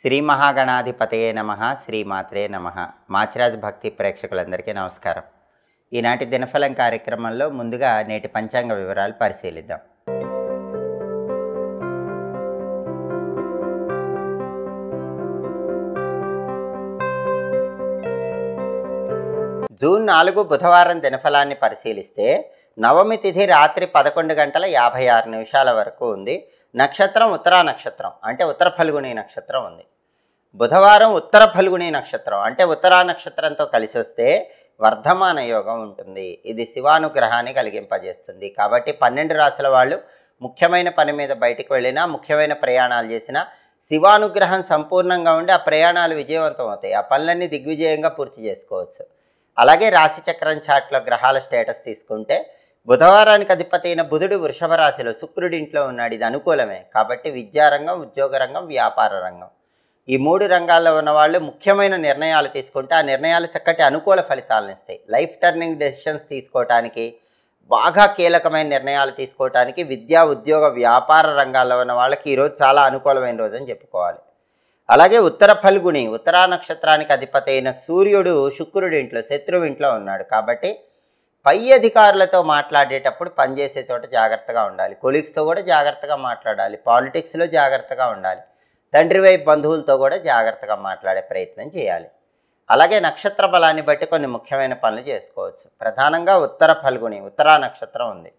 శ్రీ మహాగణాధిపతయే నమః, శ్రీమాత్రే నమః. మాచిరాజ్ భక్తి ప్రేక్షకులందరికీ నమస్కారం. ఈనాటి దినఫలం కార్యక్రమంలో ముందుగా నేటి పంచాంగ వివరాలు పరిశీలిద్దాం. జూన్ 4 బుధవారం దినఫలాన్ని పరిశీలిస్తే నవమి తిథి రాత్రి 11:56 వరకు ఉంది. నక్షత్రం ఉత్తరా నక్షత్రం అంటే ఉత్తర ఫల్గుణి నక్షత్రం ఉంది. బుధవారం ఉత్తర ఫల్గుణి నక్షత్రం అంటే ఉత్తరా నక్షత్రంతో కలిసి వస్తే వర్ధమాన యోగం ఉంటుంది. ఇది శివానుగ్రహాన్ని కలిగింపజేస్తుంది. కాబట్టి 12 రాశుల వాళ్ళు ముఖ్యమైన పని మీద బయటికి వెళ్ళినా, ముఖ్యమైన ప్రయాణాలు చేసినా శివానుగ్రహం సంపూర్ణంగా ఉండి ఆ ప్రయాణాలు విజయవంతం అవుతాయి. ఆ పనులన్నీ దిగ్విజయంగా పూర్తి చేసుకోవచ్చు. అలాగే రాశిచక్రం చాట్లో గ్రహాల స్టేటస్ తీసుకుంటే బుధవారానికి అధిపతి అయిన బుధుడు వృషభ రాశిలో, శుక్రుడి ఇంట్లో ఉన్నాడు. ఇది అనుకూలమే. కాబట్టి విద్యారంగం, ఉద్యోగ రంగం, వ్యాపార రంగం ఈ 3 రంగాల్లో ఉన్న వాళ్ళు ముఖ్యమైన నిర్ణయాలు తీసుకుంటే ఆ నిర్ణయాలు చక్కటి అనుకూల ఫలితాలను ఇస్తాయి. లైఫ్ టర్నింగ్ డెసిషన్స్ తీసుకోవటానికి, బాగా కీలకమైన నిర్ణయాలు తీసుకోవటానికి విద్యా, ఉద్యోగ, వ్యాపార రంగాల్లో ఉన్న వాళ్ళకి ఈరోజు చాలా అనుకూలమైన రోజు అని చెప్పుకోవాలి. అలాగే ఉత్తర ఫల్గుణి, ఉత్తరా నక్షత్రానికి అధిపతి అయిన సూర్యుడు శుక్రుడి ఇంట్లో, శత్రువు ఇంట్లో ఉన్నాడు. కాబట్టి పై అధికారులతో మాట్లాడేటప్పుడు పనిచేసే చోట జాగ్రత్తగా ఉండాలి. కొలీగ్స్తో కూడా జాగ్రత్తగా మాట్లాడాలి. పాలిటిక్స్లో జాగ్రత్తగా ఉండాలి. తండ్రి వైపు బంధువులతో కూడా జాగ్రత్తగా మాట్లాడే ప్రయత్నం చేయాలి. అలాగే నక్షత్ర బలాన్ని బట్టి కొన్ని ముఖ్యమైన పనులు చేసుకోవచ్చు. ప్రధానంగా ఉత్తర ఫల్గుణి, ఉత్తరా నక్షత్రం ఉంది.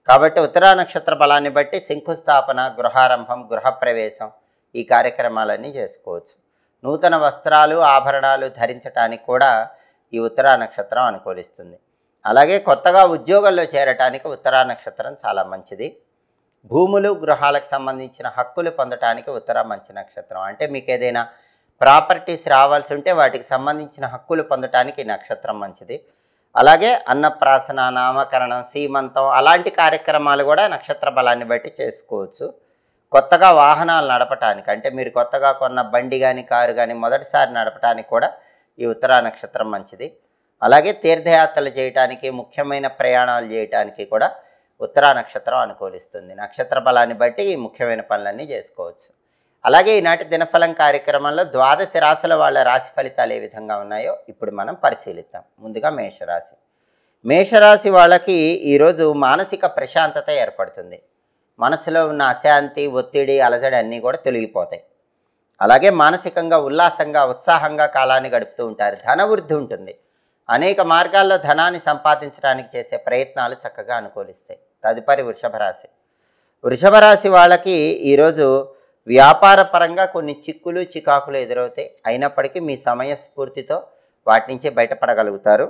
కాబట్టి ఉత్తరా నక్షత్ర బలాన్ని బట్టి శంకుస్థాపన, గృహారంభం, గృహప్రవేశం ఈ కార్యక్రమాలన్నీ చేసుకోవచ్చు. నూతన వస్త్రాలు, ఆభరణాలు ధరించడానికి కూడా ఈ ఉత్తరా నక్షత్రం అనుకూలిస్తుంది. అలాగే కొత్తగా ఉద్యోగంలో చేరటానికి ఉత్తరా నక్షత్రం చాలా మంచిది. భూములు, గృహాలకు సంబంధించిన హక్కులు పొందటానికి ఉత్తర మంచి నక్షత్రం. అంటే మీకు ఏదైనా ప్రాపర్టీస్ రావాల్సి ఉంటే వాటికి సంబంధించిన హక్కులు పొందటానికి ఈ నక్షత్రం మంచిది. అలాగే అన్నప్రాసన, నామకరణం, సీమంతం అలాంటి కార్యక్రమాలు కూడా నక్షత్ర బలాన్ని బట్టి చేసుకోవచ్చు. కొత్తగా వాహనాలు నడపటానికి, అంటే మీరు కొత్తగా కొన్న బండి కానీ, కారు కానీ మొదటిసారి నడపటానికి కూడా ఈ ఉత్తరా నక్షత్రం మంచిది. అలాగే తీర్థయాత్రలు చేయటానికి, ముఖ్యమైన ప్రయాణాలు చేయటానికి కూడా ఉత్తరా నక్షత్రం అనుకూలిస్తుంది. నక్షత్ర బలాన్ని బట్టి ఈ ముఖ్యమైన పనులన్నీ చేసుకోవచ్చు. అలాగే ఈనాటి దినఫలం కార్యక్రమంలో ద్వాదశ రాశుల వాళ్ళ రాశి ఫలితాలు ఏ విధంగా ఉన్నాయో ఇప్పుడు మనం పరిశీలిద్దాం. ముందుగా మేషరాశి. మేషరాశి వాళ్ళకి ఈరోజు మానసిక ప్రశాంతత ఏర్పడుతుంది. మనసులో ఉన్న అశాంతి, ఒత్తిడి, అలజడి అన్నీ కూడా తొలగిపోతాయి. అలాగే మానసికంగా ఉల్లాసంగా, ఉత్సాహంగా కాలాన్ని గడుపుతూ ఉంటారు. ధనవృద్ధి ఉంటుంది. అనేక మార్గాల్లో ధనాన్ని సంపాదించడానికి చేసే ప్రయత్నాలు చక్కగా అనుకూలిస్తాయి. తదుపరి వృషభ రాశి. వృషభ రాశి వాళ్ళకి ఈరోజు వ్యాపార పరంగా కొన్ని చిక్కులు, చికాకులు ఎదురవుతాయి. అయినప్పటికీ మీ సమయస్ఫూర్తితో వాటి నుంచి బయటపడగలుగుతారు.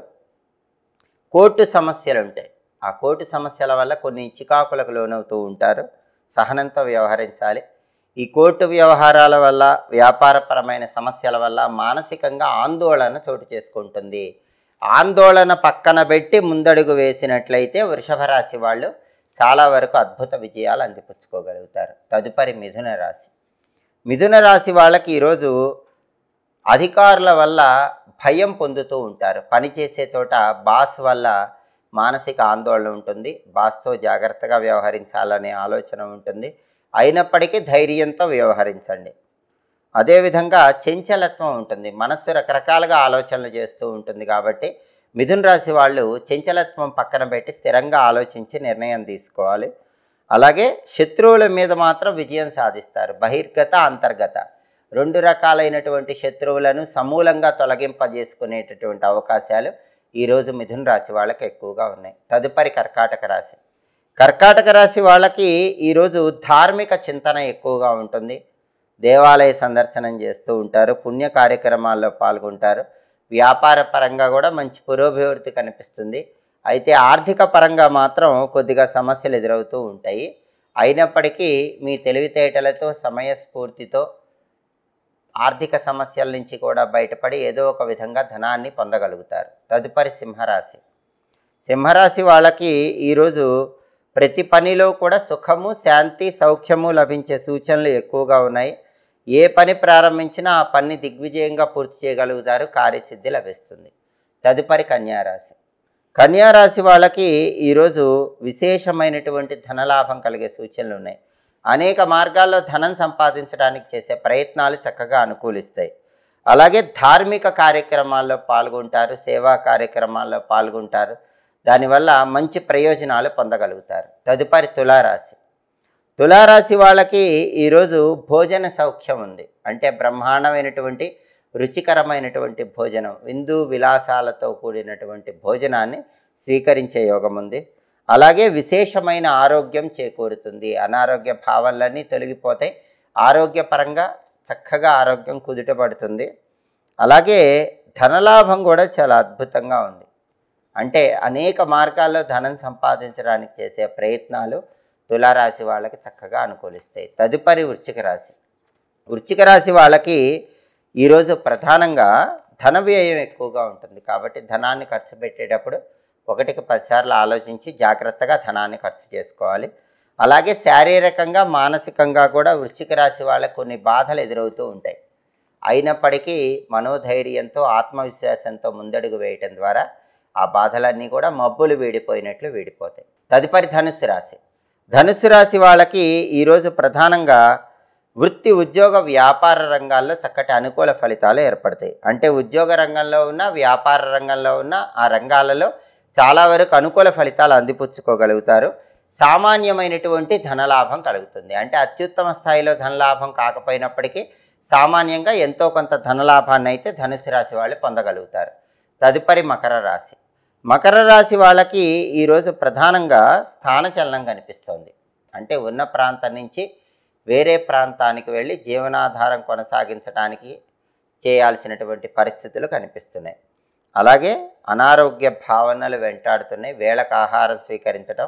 కోర్టు సమస్యలు ఉంటాయి. ఆ కోర్టు సమస్యల వల్ల కొన్ని చికాకులకు లోనవుతూ ఉంటారు. సహనంతో వ్యవహరించాలి. ఈ కోర్టు వ్యవహారాల వల్ల, వ్యాపారపరమైన సమస్యల వల్ల మానసికంగా ఆందోళన చోటు చేసుకుంటుంది. ఆందోళన పక్కన పెట్టి ముందడుగు వేసినట్లయితే వృషభ రాశి వాళ్ళు చాలా వరకు అద్భుత విజయాలు అందిపుచ్చుకోగలుగుతారు. తదుపరి మిథున రాశి. మిథున రాశి వాళ్ళకి ఈరోజు అధికారుల వల్ల భయం పొందుతూ ఉంటారు. పనిచేసే చోట బాస్ వల్ల మానసిక ఆందోళన ఉంటుంది. బాస్తో జాగ్రత్తగా వ్యవహరించాలనే ఆలోచన ఉంటుంది. అయినప్పటికీ ధైర్యంతో వ్యవహరించండి. అదేవిధంగా చంచలత్వం ఉంటుంది. మనస్సు రకరకాలుగా ఆలోచనలు చేస్తూ ఉంటుంది. కాబట్టి మిథున రాశి వాళ్ళు చంచలత్వం పక్కన పెట్టి స్థిరంగా ఆలోచించి నిర్ణయం తీసుకోవాలి. అలాగే శత్రువుల మీద మాత్రం విజయం సాధిస్తారు. బహిర్గత, అంతర్గత 2 రకాలైనటువంటి శత్రువులను సమూలంగా తొలగింపజేసుకునేటటువంటి అవకాశాలు ఈరోజు మిథున రాశి వాళ్ళకి ఎక్కువగా ఉన్నాయి. తదుపరి కర్కాటక రాశి. కర్కాటక రాశి వాళ్ళకి ఈరోజు ధార్మిక చింతన ఎక్కువగా ఉంటుంది. దేవాలయ సందర్శనం చేస్తూ ఉంటారు. పుణ్య కార్యక్రమాల్లో పాల్గొంటారు. వ్యాపార పరంగా కూడా మంచి పురోభివృద్ధి కనిపిస్తుంది. అయితే ఆర్థిక పరంగా మాత్రం కొద్దిగా సమస్యలు ఎదురవుతూ ఉంటాయి. అయినప్పటికీ మీ తెలివితేటలతో, సమయస్ఫూర్తితో ఆర్థిక సమస్యల నుంచి కూడా బయటపడి ఏదో ఒక విధంగా ధనాన్ని పొందగలుగుతారు. తదుపరి సింహరాశి. సింహరాశి వాళ్ళకి ఈరోజు ప్రతి పనిలో కూడా సుఖము, శాంతి, సౌఖ్యము లభించే సూచనలు ఎక్కువగా ఉన్నాయి. ఏ పని ప్రారంభించినా ఆ పని దిగ్విజయంగా పూర్తి చేయగలుగుతారు. కార్యసిద్ధి లభిస్తుంది. తదుపరి కన్యారాశి. కన్యారాశి వాళ్ళకి ఈరోజు విశేషమైనటువంటి ధనలాభం కలిగే సూచనలు ఉన్నాయి. అనేక మార్గాల్లో ధనం సంపాదించడానికి చేసే ప్రయత్నాలు చక్కగా అనుకూలిస్తాయి. అలాగే ధార్మిక కార్యక్రమాల్లో పాల్గొంటారు, సేవా కార్యక్రమాల్లో పాల్గొంటారు. దానివల్ల మంచి ప్రయోజనాలు పొందగలుగుతారు. తదుపరి తులారాశి. తులారాశి వాళ్ళకి ఈరోజు భోజన సౌఖ్యం ఉంది. అంటే బ్రహ్మాండమైనటువంటి రుచికరమైనటువంటి భోజనం, విందు విలాసాలతో కూడినటువంటి భోజనాన్ని స్వీకరించే యోగం ఉంది. అలాగే విశేషమైన ఆరోగ్యం చేకూరుతుంది. అనారోగ్య భావాలన్నీ తొలగిపోతాయి. ఆరోగ్యపరంగా చక్కగా ఆరోగ్యం కుదుటపడుతుంది. అలాగే ధనలాభం కూడా చాలా అద్భుతంగా ఉంది. అంటే అనేక మార్గాల్లో ధనం సంపాదించడానికి చేసే ప్రయత్నాలు తులారాశి వాళ్ళకి చక్కగా అనుకూలిస్తాయి. తదుపరి వృశ్చిక రాశి. వృశ్చిక రాశి వాళ్ళకి ఈరోజు ప్రధానంగా ధన వ్యయం ఎక్కువగా ఉంటుంది. కాబట్టి ధనాన్ని ఖర్చు పెట్టేటప్పుడు 1కి 10 సార్లు ఆలోచించి జాగ్రత్తగా ధనాన్ని ఖర్చు చేసుకోవాలి. అలాగే శారీరకంగా మానసికంగా కూడా వృశ్చిక రాశి వాళ్ళకి కొన్ని బాధలు ఎదురవుతూ ఉంటాయి. అయినప్పటికీ మనోధైర్యంతో ఆత్మవిశ్వాసంతో ముందడుగు వేయటం ద్వారా ఆ బాధలన్నీ కూడా మబ్బులు వీడిపోయినట్లు వీడిపోతాయి. తదుపరి ధనుస్సు రాశి. ధనుస్సు రాశి వాళ్ళకి ఈరోజు ప్రధానంగా వృత్తి ఉద్యోగ వ్యాపార రంగాల్లో చక్కటి అనుకూల ఫలితాలు ఏర్పడతాయి. అంటే ఉద్యోగ రంగంలో ఉన్న, వ్యాపార రంగంలో ఉన్న ఆ రంగాలలో చాలా వరకు అనుకూల ఫలితాలు అందిపుచ్చుకోగలుగుతారు. సామాన్యమైనటువంటి ధనలాభం కలుగుతుంది. అంటే అత్యుత్తమ స్థాయిలో ధనలాభం కాకపోయినప్పటికీ సామాన్యంగా ఎంతో కొంత ధనలాభాన్ని అయితే ధనుసు రాశి వాళ్ళు పొందగలుగుతారు. తదుపరి మకర రాశి. మకర రాశి వాళ్ళకి ఈరోజు ప్రధానంగా స్థానచలనం కనిపిస్తోంది. అంటే ఉన్న ప్రాంతం నుంచి వేరే ప్రాంతానికి వెళ్ళి జీవనాధారం కొనసాగించడానికి చేయాల్సినటువంటి పరిస్థితులు కనిపిస్తున్నాయి. అలాగే అనారోగ్య భావనలు వెంటాడుతున్నాయి. వేళకు ఆహారం స్వీకరించడం,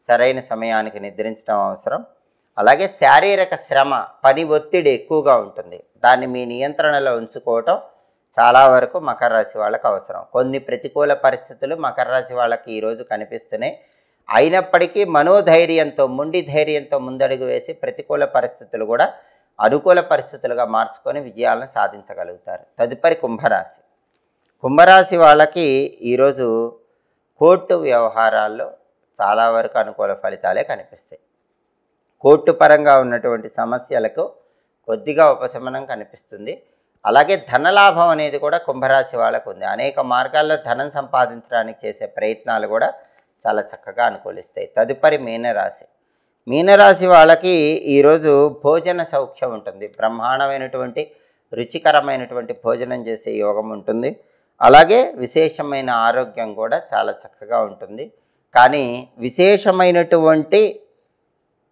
సరైన సమయానికి నిద్రించడం అవసరం. అలాగే శారీరక శ్రమ, పని ఒత్తిడి ఎక్కువగా ఉంటుంది. దాన్ని మీ నియంత్రణలో ఉంచుకోవటం చాలా వరకు మకర రాశి వాళ్ళకి అవసరం. కొన్ని ప్రతికూల పరిస్థితులు మకర రాశి వాళ్ళకి ఈరోజు కనిపిస్తున్నాయి. అయినప్పటికీ మనోధైర్యంతో, మొండి ధైర్యంతో ముందడుగు వేసి ప్రతికూల పరిస్థితులు కూడా అనుకూల పరిస్థితులుగా మార్చుకొని విజయాలను సాధించగలుగుతారు. తదుపరి కుంభరాశి. కుంభరాశి వాళ్ళకి ఈరోజు కోర్టు వ్యవహారాల్లో చాలా వరకు అనుకూల ఫలితాలే కనిపిస్తాయి. కోర్టు పరంగా ఉన్నటువంటి సమస్యలకు కొద్దిగా ఉపశమనం కనిపిస్తుంది. అలాగే ధనలాభం అనేది కూడా కుంభరాశి వాళ్ళకు ఉంది. అనేక మార్గాల్లో ధనం సంపాదించడానికి చేసే ప్రయత్నాలు కూడా చాలా చక్కగా అనుకూలిస్తాయి. తదుపరి మీనరాశి. మీనరాశి వాళ్ళకి ఈరోజు భోజన సౌఖ్యం ఉంటుంది. బ్రహ్మాండమైనటువంటి రుచికరమైనటువంటి భోజనం చేసే యోగం ఉంటుంది. అలాగే విశేషమైన ఆరోగ్యం కూడా చాలా చక్కగా ఉంటుంది. కానీ విశేషమైనటువంటి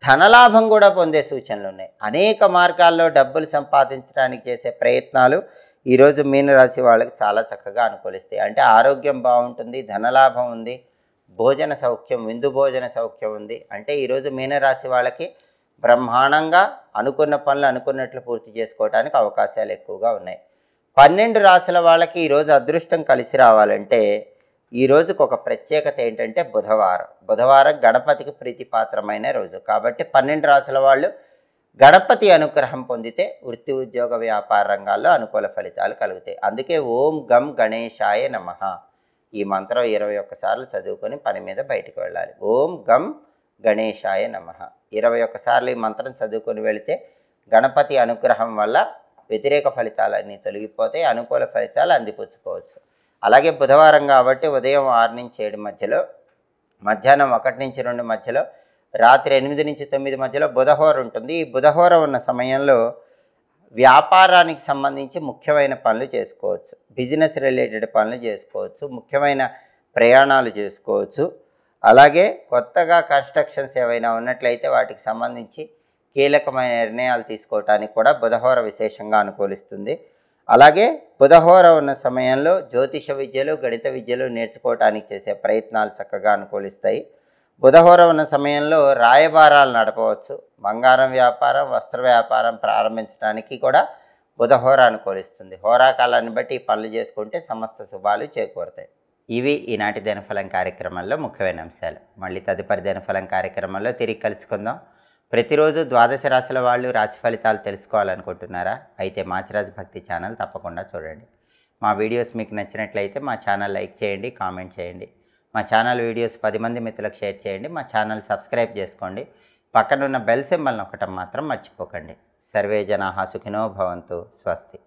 ధనలాభం కూడా పొందే సూచనలు ఉన్నాయి. అనేక మార్గాల్లో డబ్బులు సంపాదించడానికి చేసే ప్రయత్నాలు ఈరోజు మీనరాశి వాళ్ళకి చాలా చక్కగా అనుకూలిస్తాయి. అంటే ఆరోగ్యం బాగుంటుంది, ధనలాభం ఉంది, భోజన సౌఖ్యం, విందు భోజన సౌఖ్యం ఉంది. అంటే ఈరోజు మీనరాశి వాళ్ళకి బ్రహ్మాండంగా అనుకున్న పనులు అనుకున్నట్లు పూర్తి చేసుకోవడానికి అవకాశాలు ఎక్కువగా ఉన్నాయి. 12 రాశుల వాళ్ళకి ఈరోజు అదృష్టం కలిసి రావాలంటే ఈ రోజుకు ఒక ప్రత్యేకత ఏంటంటే బుధవారం గణపతికి ప్రీతిపాత్రమైన రోజు. కాబట్టి 12 రాశుల వాళ్ళు గణపతి అనుగ్రహం పొందితే వృత్తి ఉద్యోగ వ్యాపార రంగాల్లో అనుకూల ఫలితాలు కలుగుతాయి. అందుకే ఓం గం గణేశాయ నమః ఈ మంత్రం 21 సార్లు చదువుకొని పని మీద బయటకు వెళ్ళాలి. ఓం గం గణేశాయ నమః 21 సార్లు ఈ మంత్రం చదువుకొని వెళితే గణపతి అనుగ్రహం వల్ల వ్యతిరేక ఫలితాలన్నీ తొలగిపోతాయి, అనుకూల ఫలితాలు అందిపుచ్చుకోవచ్చు. అలాగే బుధవారం కాబట్టి ఉదయం 6 నుంచి 7 మధ్యలో, మధ్యాహ్నం 1 నుంచి 2 మధ్యలో, రాత్రి 8 నుంచి 9 మధ్యలో బుధహోర ఉంటుంది. ఈ బుధహోర ఉన్న సమయంలో వ్యాపారానికి సంబంధించి ముఖ్యమైన పనులు చేసుకోవచ్చు, బిజినెస్ రిలేటెడ్ పనులు చేసుకోవచ్చు, ముఖ్యమైన ప్రయాణాలు చేసుకోవచ్చు. అలాగే కొత్తగా కన్స్ట్రక్షన్స్ ఏవైనా ఉన్నట్లయితే వాటికి సంబంధించి కీలకమైన నిర్ణయాలు తీసుకోవటానికి కూడా బుధహోర విశేషంగా అనుకూలిస్తుంది. అలాగే బుధహోర ఉన్న సమయంలో జ్యోతిష విద్యలు, గణిత విద్యలు నేర్చుకోవటానికి చేసే ప్రయత్నాలు చక్కగా అనుకూలిస్తాయి. బుధహోర ఉన్న సమయంలో రాయబారాలు నడపవచ్చు. బంగారం వ్యాపారం, వస్త్ర వ్యాపారం ప్రారంభించడానికి కూడా బుధహోర అనుకూలిస్తుంది. హోరాకాలాన్ని బట్టి ఈ పనులు చేసుకుంటే సమస్త శుభాలు చేకూరుతాయి. ఇవి ఈనాటి దినఫలం కార్యక్రమంలో ముఖ్యమైన అంశాలు. మళ్ళీ తదుపరి దినఫలం కార్యక్రమంలో తిరిగి కలుసుకుందాం. ప్రతిరోజు ద్వాదశ రాశుల వాళ్ళు రాశి ఫలితాలు తెలుసుకోవాలనుకుంటున్నారా? అయితే మాచిరాజు భక్తి ఛానల్ తప్పకుండా చూడండి. మా వీడియోస్ మీకు నచ్చినట్లయితే మా ఛానల్ లైక్ చేయండి, కామెంట్ చేయండి. మా ఛానల్ వీడియోస్ 10 మంది మిత్రులకు షేర్ చేయండి. మా ఛానల్ సబ్స్క్రైబ్ చేసుకోండి. పక్కనున్న బెల్ సింబల్ నొక్కటం మాత్రం మర్చిపోకండి. సర్వే జనాః సుఖినో భవంతు. స్వస్తి.